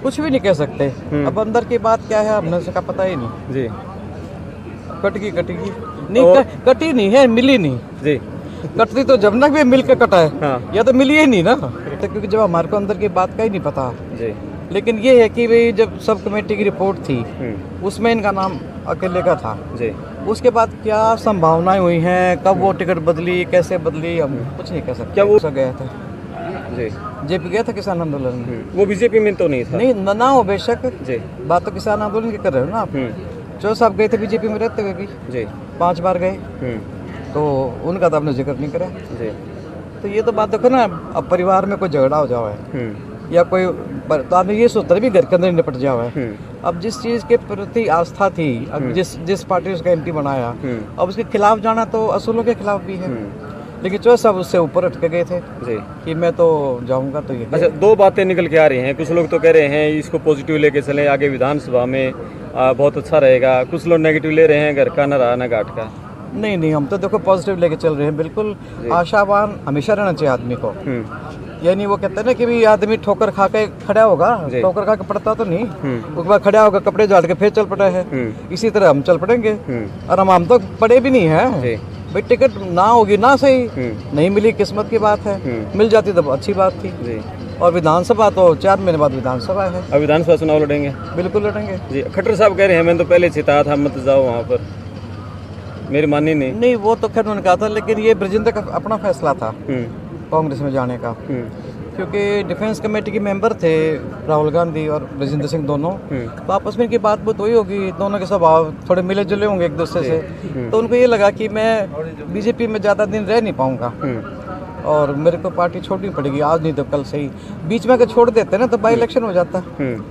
कुछ भी नहीं कह सकते। अब अंदर की बात क्या है हमने उसका पता ही नहीं जी कटेगी नहीं कटी नहीं है, मिली नहीं जी कटती तो जब तक भी मिल के कटा है हाँ या तो मिली ही नहीं ना, तो क्योंकि जब हमारे को अंदर की बात का ही नहीं पता। जी लेकिन ये है कि भाई जब सब कमेटी की रिपोर्ट थी उसमें इनका नाम अकेले का था। जी उसके बाद क्या संभावनाएं हुई हैं, कब वो टिकट बदली, कैसे बदली, हम कुछ नहीं कह सकते। क्या वो गया था जी जेपी गया था किसान आंदोलन में? वो बीजेपी में तो नहीं था। नहीं ना हो बेशक, जी बात तो किसान आंदोलन की कर रहे हो ना आप। जो साहब गए थे बीजेपी में रहते हुए भी, जी 5 बार गए, तो उनका तो आपने जिक्र नहीं करा। जी तो ये तो बात देखो ना, अब परिवार में कोई झगड़ा हो जाओ है या कोई, तो आपने ये सोचता है भी घर के अंदर निपट जाओ है। अब जिस चीज़ के प्रति आस्था थी, अब जिस पार्टी उसका एमपी बनाया, अब उसके खिलाफ जाना तो असूलों के खिलाफ भी है। लेकिन जो सब उससे ऊपर उठ के गए थे जी कि मैं तो जाऊंगा। तो ये अच्छा, दो बातें निकल के आ रही हैं। कुछ लोग तो कह रहे हैं इसको पॉजिटिव लेके चलें, आगे विधानसभा में बहुत अच्छा रहेगा। कुछ लोग नेगेटिव ले रहे हैं, घर का न रहा न घाट का। नहीं, हम तो देखो पॉजिटिव लेके चल रहे हैं। बिल्कुल आशावान हमेशा रहना चाहिए आदमी को। यानी वो कहते हैं ना कि भी आदमी ठोकर खा के खड़ा होगा, ठोकर खा के पड़ता तो नहीं, उसके बाद खड़ा होगा, कपड़े झाड़ के फिर चल पड़ा है। इसी तरह हम चल पड़ेंगे। और हम तो पड़े भी नहीं है भाई। टिकट ना होगी ना सही, नहीं मिली किस्मत की बात है, मिल जाती तो अच्छी बात थी। और विधानसभा तो 4 महीने बाद विधानसभा है। अब विधानसभा चुनाव लड़ेंगे? बिल्कुल लड़ेंगे जी। खट्टर साहब कह रहे हैं मैंने तो पहले चिताया था मत जाओ वहाँ पर, मेरी मानी नहीं। वो तो खैर उन्होंने कहा था, लेकिन ये ब्रजेंद्र का अपना फैसला था कांग्रेस में जाने का, क्योंकि डिफेंस कमेटी के मेंबर थे राहुल गांधी और ब्रजेंद्र सिंह दोनों। तो आपस में इनकी बात हुई होगी, दोनों के स्वभाव थोड़े मिले जुले होंगे एक दूसरे से। तो उनको ये लगा कि मैं बीजेपी में ज़्यादा दिन रह नहीं पाऊंगा और मेरे को पार्टी छोड़नी पड़ेगी, आज नहीं तो कल से ही। बीच में अगर छोड़ देते ना तो बाई इलेक्शन हो जाता।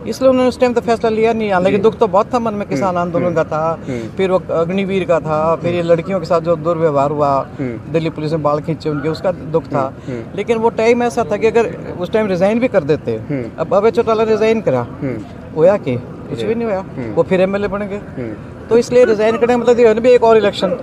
इसलिए उन्होंने उस टाइम तो फैसला लिया नहीं। हालांकि दुख तो बहुत था मन में, किसान आंदोलन का था, फिर वो अग्निवीर का था, फिर ये लड़कियों के साथ जो दुर्व्यवहार हुआ, दिल्ली पुलिस ने बाल खींचे उनके, उसका दुख था। लेकिन वो टाइम ऐसा था कि अगर उस टाइम रिजाइन भी कर देते, अब अभय चौटाला रिजाइन करा, होया कि कुछ भी नहीं होया, वो फिर एमएलए बन गए। तो इसलिए रिजाइन करने का मतलब ये भी एक और इलेक्शन।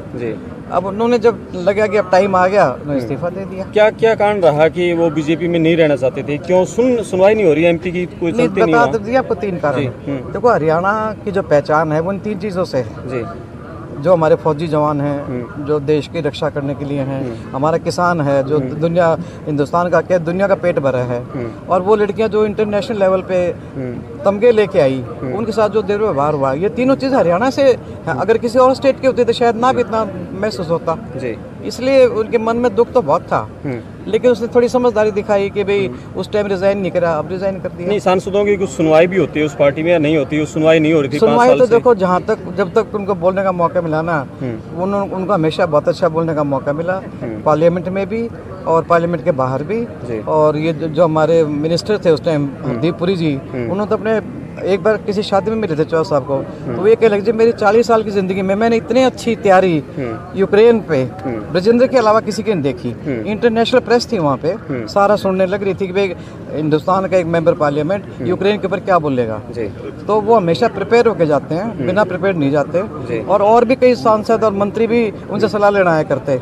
अब उन्होंने जब लगा कि अब टाइम आ गया, उन्होंने इस्तीफा दे दिया। क्या कारण रहा कि वो बीजेपी में नहीं रहना चाहते थे? क्यों सुनवाई नहीं हो रही एमपी की? कोई नहीं, बता दीजिए आपको 3 कारण। देखो हरियाणा की जो पहचान है वो इन 3 चीज़ों से है जी। जो हमारे फौजी जवान हैं जो देश की रक्षा करने के लिए हैं, हमारा किसान है जो हिंदुस्तान का क्या दुनिया का पेट भरा है, और वो लड़कियां जो इंटरनेशनल लेवल पे तमगे लेके आई, उनके साथ जो दुर्व्यवहार हुआ, ये तीनों चीज़ हरियाणा से है। अगर किसी और स्टेट के होते तो शायद ना भी इतना महसूस होता जी। इसलिए उनके मन में दुख तो बहुत था, लेकिन उसने थोड़ी समझदारी दिखाई कि भाई उस टाइम रिजाइन नहीं करा, अब रिजाइन कर दिया। नहीं, सांसदों की कुछ सुनवाई भी होती है उस पार्टी में या नहीं होती? उस सुनवाई नहीं हो रही थी। सुनवाई तो देखो जहाँ तक जब तक उनको बोलने का मौका मिला ना, उनको हमेशा बहुत अच्छा बोलने का मौका मिला, पार्लियामेंट में भी और पार्लियामेंट के बाहर भी। और ये जो हमारे मिनिस्टर थे उस टाइम, हरदीप पुरी जी, उन्होंने तो अपने एक बार किसी शादी में मिले थे चौहान साहब को, तो वो ये कह लगे मेरी 40 साल की जिंदगी में मैंने इतनी अच्छी तैयारी यूक्रेन पे ब्रजेंद्र के अलावा किसी की नहीं देखी। इंटरनेशनल प्रेस थी वहाँ पे, सारा सुनने लग रही थी कि भाई हिंदुस्तान का एक मेंबर पार्लियामेंट यूक्रेन के ऊपर क्या बोलेगा। तो वो हमेशा प्रिपेयर होके जाते हैं, बिना प्रिपेयर नहीं जाते। और भी कई सांसद और मंत्री भी उनसे सलाह लेना आया करते।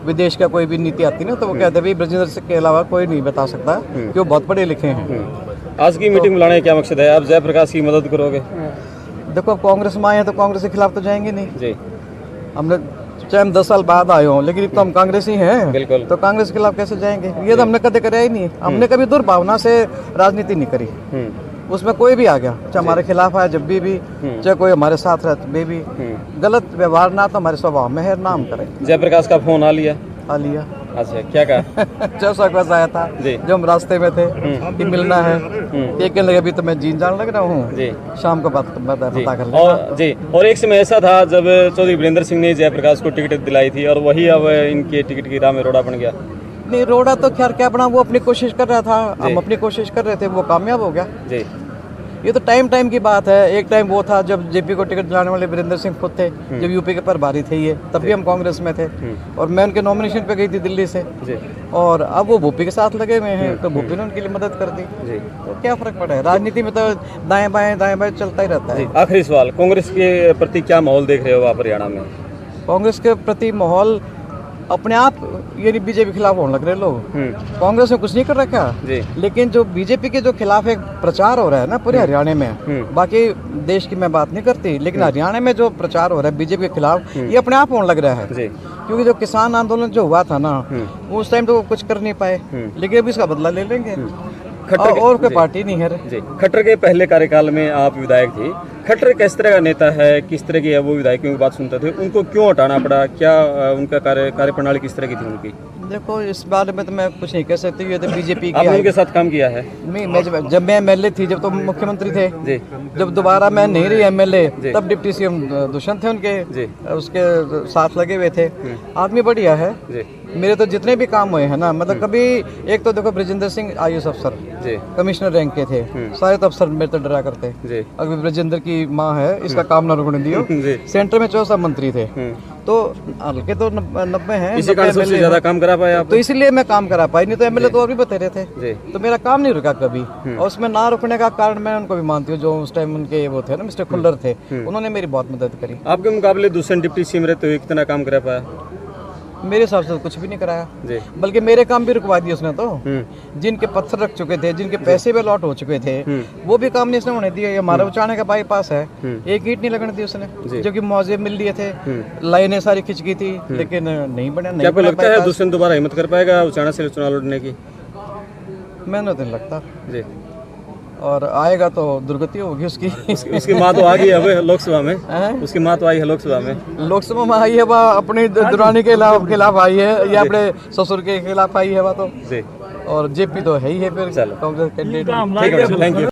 विदेश का कोई भी नीति आती ना तो वो कहते भाई ब्रजेंद्र के अलावा कोई नहीं बता सकता, कि वो बहुत पढ़े लिखे हैं। आज की मीटिंग बुलाने का क्या मकसद है? आप जयप्रकाश की मदद करोगे? देखो अब कांग्रेस में आए हैं तो कांग्रेस के खिलाफ तो जाएंगे नहीं जी। हमने चाहे हम 10 साल बाद आए हों, लेकिन तो हम कांग्रेस ही हैं। बिल्कुल। तो कांग्रेस के खिलाफ कैसे जाएंगे? ये तो हमने कभी कराया ही नहीं। हमने कभी दुर्भावना से राजनीति नहीं करी। उसमें कोई भी आ गया, चाहे हमारे खिलाफ आया जब भी चाहे कोई हमारे साथ रहे भी, गलत व्यवहार ना तो हमारे स्वभाव में है, नाम करें। जयप्रकाश का फोन आ लिया? आ लिया। अच्छा, क्या कहा? जब सकवास आया था जो हम रास्ते में थे कि मिलना है, एक कहने लगे अभी तो मैं जीन जान लग रहा हूँ, शाम को पता कर लेना। और जी, और एक समय ऐसा था जब चौधरी वीरेंद्र सिंह ने जयप्रकाश को टिकट दिलाई थी, और वही अब इनके टिकट की राह में रोड़ा बन गया। नहीं, रोड़ा तो खैर क्या बना, वो अपनी कोशिश कर रहा था, हम अपनी कोशिश कर रहे थे, वो कामयाब हो गया जी। ये तो टाइम की बात है। एक टाइम वो था जब जेपी को टिकट दिलाने वाले वीरेंद्र सिंह खुद थे, जब यूपी के प्रभारी थे ये, तब भी हम कांग्रेस में थे, और मैं उनके नॉमिनेशन पे गई थी दिल्ली से, और अब वो भूपी के साथ लगे हुए हैं, तो भूपी ने उनके लिए मदद कर दी। तो क्या फर्क पड़ा है? राजनीति में तो दाएं बाएं चलता ही रहता है। आखिरी सवाल, कांग्रेस के प्रति क्या माहौल देख रहे हो आप हरियाणा में? कांग्रेस के प्रति माहौल अपने आप ये बीजेपी के खिलाफ होने लग रहे लोग। कांग्रेस ने कुछ नहीं कर रखा जी। लेकिन जो बीजेपी के जो खिलाफ एक प्रचार हो रहा है ना पूरे हरियाणा में, बाकी देश की मैं बात नहीं करती, लेकिन हरियाणा में जो प्रचार हो रहा है बीजेपी के खिलाफ, ये अपने आप होने लग रहा है। जी। क्योंकि जो किसान आंदोलन जो हुआ था ना, उस टाइम तो वो कुछ कर नहीं पाए, लेकिन अभी इसका बदला ले लेंगे। और कोई पार्टी नहीं है। जी। खट्टर के पहले कार्यकाल में आप विधायक थी। खट्टर किस तरह का नेता है, किस तरह की है वो, विधायकों की बात सुनते थे, उनको क्यों हटाना पड़ा, क्या उनका कार्यप्रणाली किस तरह की थी उनकी? देखो इस बारे में तो मैं कुछ नहीं कह सकती, ये तो बीजेपी की। आपने उनके साथ काम किया है? मैं जब मैं एमएलए थी, जब तो मुख्यमंत्री थे जी। जब दोबारा मैं नहीं रही एमएलए, तब डिप्टी सीएम दुष्यंत थे उनके जी। उसके साथ लगे हुए थे। आदमी बढ़िया है जी। मेरे तो जितने भी काम हुए हैं ना, मतलब कभी एक तो देखो ब्रजेंद्र सिंह आईएएस अफसर जी। कमिश्नर रैंक के थे, सारे तो अफसर मेरे तो डरा करते। जी। अभी ब्रजेंद्र की माँ है, इसका काम ना रुकने दियो। सेंटर में 64 मंत्री थे, तो हल्के तो 90 हैं। इसी कारण सबसे ज्यादा काम करा पाया आप? तो इसलिए मैं काम करा पाई, नहीं तो एमएलए तो और भी बतेरे थे। जी। तो मेरा काम नहीं रुका कभी, और उसमें ना रुकने का कारण मैं उनको भी मानती हूँ, जो उस टाइम उनके वो थे ना मिस्टर खुल्लर थे, उन्होंने मेरी बहुत मदद करी। आपके मुकाबले दूसरे डिप्टी सीएम रहते हुए कितना काम करा पाया? मेरे हिसाब से तो कुछ भी नहीं कराया जी। बल्कि मेरे काम भी रुकवा दिए उसने तो। जिनके पत्थर रख चुके थे, जिनके पैसे भी लॉट हो चुके थे, वो भी काम नहीं उसने होने दिया। ये हमारा उचाने का बाईपास है, एक ईंट नहीं लगने दी उसने, जो कि मुआवजे मिल लिए थे, लाइनें सारी खिंच गई थी, लेकिन नहीं बना। क्या आपको लगता है दुष्यंत दोबारा हिम्मत कर पाएगा उचाना से चुनाव लड़ने की? मैंने तो नहीं लगता जी। और आएगा तो दुर्गति होगी उसकी। उसकी माँ तो आ गई है लोकसभा में, उसकी माँ तो आई है लोकसभा में। लोकसभा में आई है वह, अपनी दुरानी के खिलाफ आई है, या अपने ससुर के खिलाफ आई है वह तो। जी। और जेपी तो है ही है फिर कांग्रेस कैंडिडेट। Thank you.